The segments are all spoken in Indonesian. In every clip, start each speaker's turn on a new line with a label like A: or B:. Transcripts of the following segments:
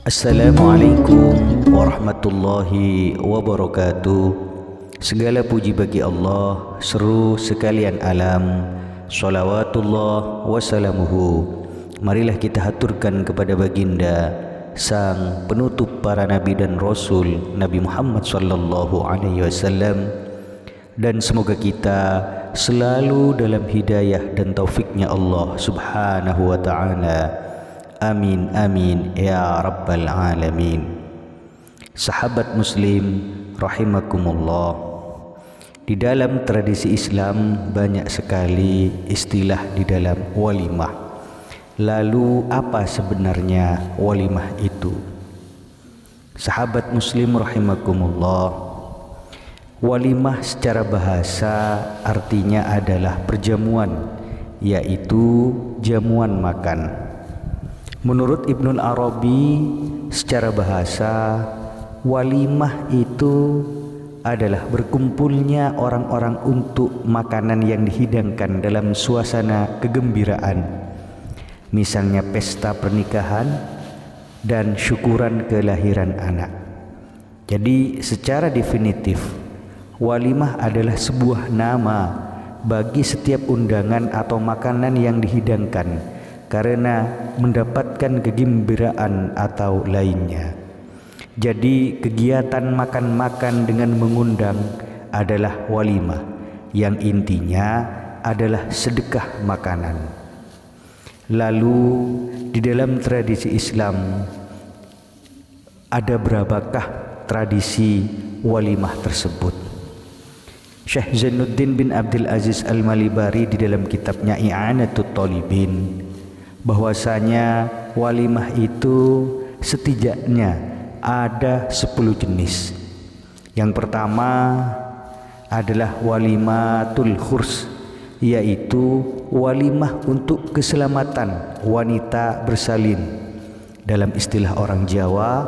A: Assalamualaikum warahmatullahi wabarakatuh. Segala puji bagi Allah, seru sekalian alam. Shalawatullah wassalamuhu. Marilah kita haturkan kepada baginda sang penutup para nabi dan rasul, Nabi Muhammad sallallahu alaihi wasallam. Dan semoga kita selalu dalam hidayah dan taufiknya Allah subhanahu wa ta'ala. Amin amin ya rabbal alamin. Sahabat muslim rahimakumullah, di dalam tradisi Islam banyak sekali istilah di dalam walimah. Lalu apa sebenarnya walimah itu? Sahabat muslim rahimakumullah, walimah secara bahasa artinya adalah perjamuan, yaitu jamuan makan. Menurut Ibnul Arabi, secara bahasa, walimah itu adalah berkumpulnya orang-orang untuk makanan yang dihidangkan dalam suasana kegembiraan. Misalnya pesta pernikahan dan syukuran kelahiran anak. Jadi secara definitif, walimah adalah sebuah nama bagi setiap undangan atau makanan yang dihidangkan karena mendapatkan kegembiraan atau lainnya. Jadi kegiatan makan-makan dengan mengundang adalah walimah, yang intinya adalah sedekah makanan. Lalu di dalam tradisi Islam ada berapakah tradisi walimah tersebut? Syekh Zainuddin bin Abdul Aziz Al-Malibari di dalam kitabnya I'anatut Talibin bahwasanya walimah itu setidaknya ada 10 jenis. Yang pertama adalah walimatul khurs, yaitu walimah untuk keselamatan wanita bersalin. Dalam istilah orang Jawa,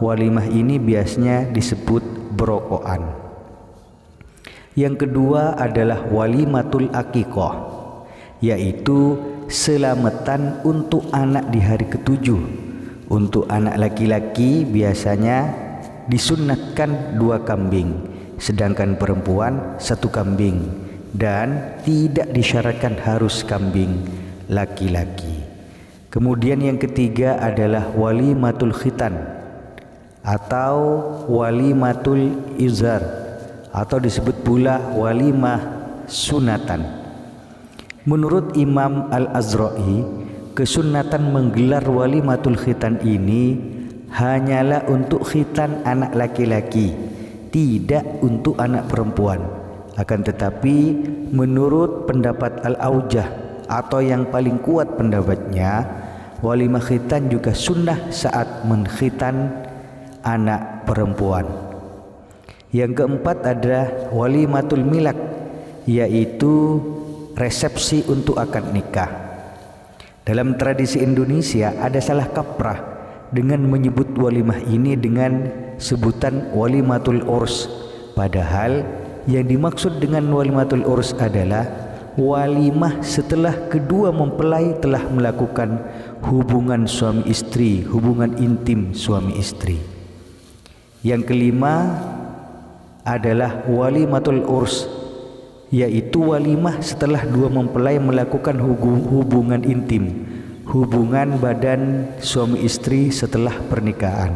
A: walimah ini biasanya disebut berokokan. Yang kedua adalah walimatul aqiqah, yaitu selamatan untuk anak di hari ketujuh. Untuk anak laki-laki biasanya disunnatkan 2 kambing, sedangkan perempuan 1 kambing, dan tidak disyaratkan harus kambing laki-laki. Kemudian yang ketiga adalah walimatul khitan atau walimatul izar, atau disebut pula walimah sunatan. Menurut Imam Al-Azra'i, kesunatan menggelar walimatul khitan ini hanyalah untuk khitan anak laki-laki, tidak untuk anak perempuan. Akan tetapi menurut pendapat Al-Aujah atau yang paling kuat pendapatnya, walimah khitan juga sunnah saat mengkhitan anak perempuan. Yang keempat adalah walimatul milak, yaitu resepsi untuk akad nikah. Dalam tradisi Indonesia ada salah kaprah dengan menyebut walimah ini dengan sebutan walimatul urs. Padahal yang dimaksud dengan walimatul urs adalah walimah setelah kedua mempelai telah melakukan hubungan suami istri, hubungan intim suami istri. Yang kelima adalah walimatul urs, yaitu walimah setelah 2 mempelai melakukan hubungan intim, hubungan badan suami istri setelah pernikahan.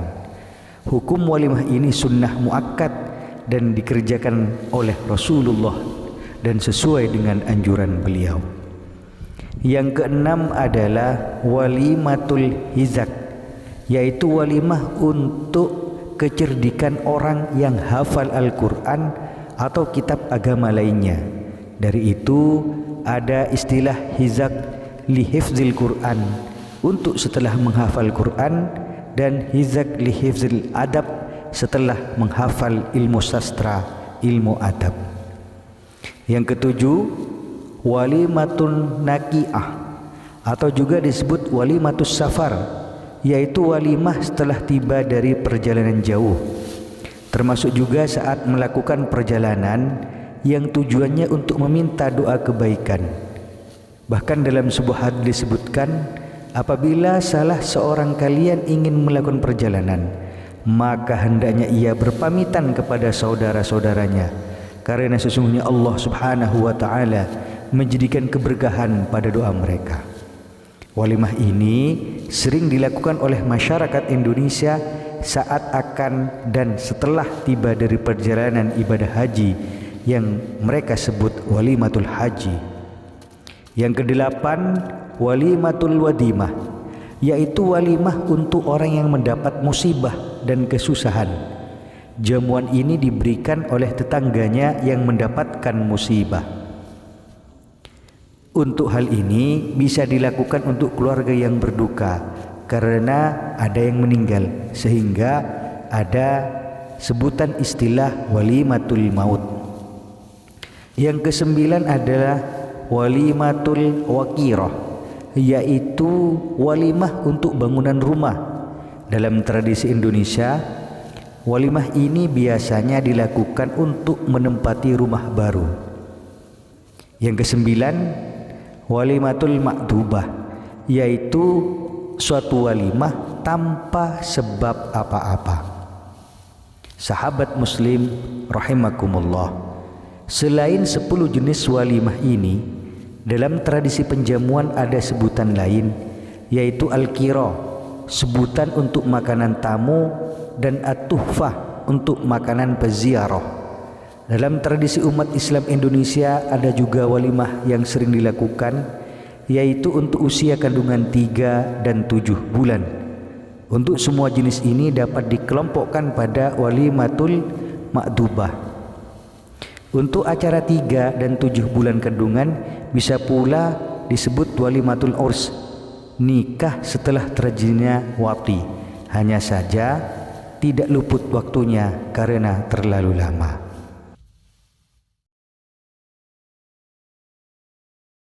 A: Hukum walimah ini sunnah muakkad dan dikerjakan oleh Rasulullah dan sesuai dengan anjuran beliau. Yang keenam adalah walimatul hizak, yaitu walimah untuk kecerdikan orang yang hafal Al-Quran atau kitab agama lainnya. Dari itu ada istilah hizak lihifzil Quran untuk setelah menghafal Quran, dan hizak lihifzil adab setelah menghafal ilmu sastra, ilmu adab. Yang ketujuh, walimatun naqiah atau juga disebut walimatus safar, yaitu walimah setelah tiba dari perjalanan jauh, termasuk juga saat melakukan perjalanan yang tujuannya untuk meminta doa kebaikan. Bahkan dalam sebuah hadis disebutkan apabila salah seorang kalian ingin melakukan perjalanan, maka hendaknya ia berpamitan kepada saudara-saudaranya, karena sesungguhnya Allah Subhanahu wa taala menjadikan keberkahan pada doa mereka. Walimah ini sering dilakukan oleh masyarakat Indonesia saat akan dan setelah tiba dari perjalanan ibadah haji yang mereka sebut walimatul haji. Yang kedelapan, walimatul wadimah, yaitu walimah untuk orang yang mendapat musibah dan kesusahan. Jamuan ini diberikan oleh tetangganya yang mendapatkan musibah. Untuk hal ini bisa dilakukan untuk keluarga yang berduka karena ada yang meninggal, sehingga ada sebutan istilah walimatul maut. Yang kesembilan adalah walimatul waqirah, yaitu walimah untuk bangunan rumah. Dalam tradisi Indonesia, walimah ini biasanya dilakukan untuk menempati rumah baru. Yang kesembilan, walimatul makdubah, yaitu suatu walimah tanpa sebab apa-apa. Sahabat muslim rahimakumullah, selain 10 jenis walimah ini, dalam tradisi penjamuan ada sebutan lain, yaitu al-qira, sebutan untuk makanan tamu, dan at-tuhfah untuk makanan peziarah. Dalam tradisi umat Islam Indonesia ada juga walimah yang sering dilakukan, yaitu untuk usia kandungan 3 dan 7 bulan. Untuk semua jenis ini dapat dikelompokkan pada walimatul makdubah. Untuk acara 3 dan 7 bulan kandungan bisa pula disebut walimatul urs, nikah setelah terjadinya wati. Hanya saja tidak luput waktunya karena terlalu lama.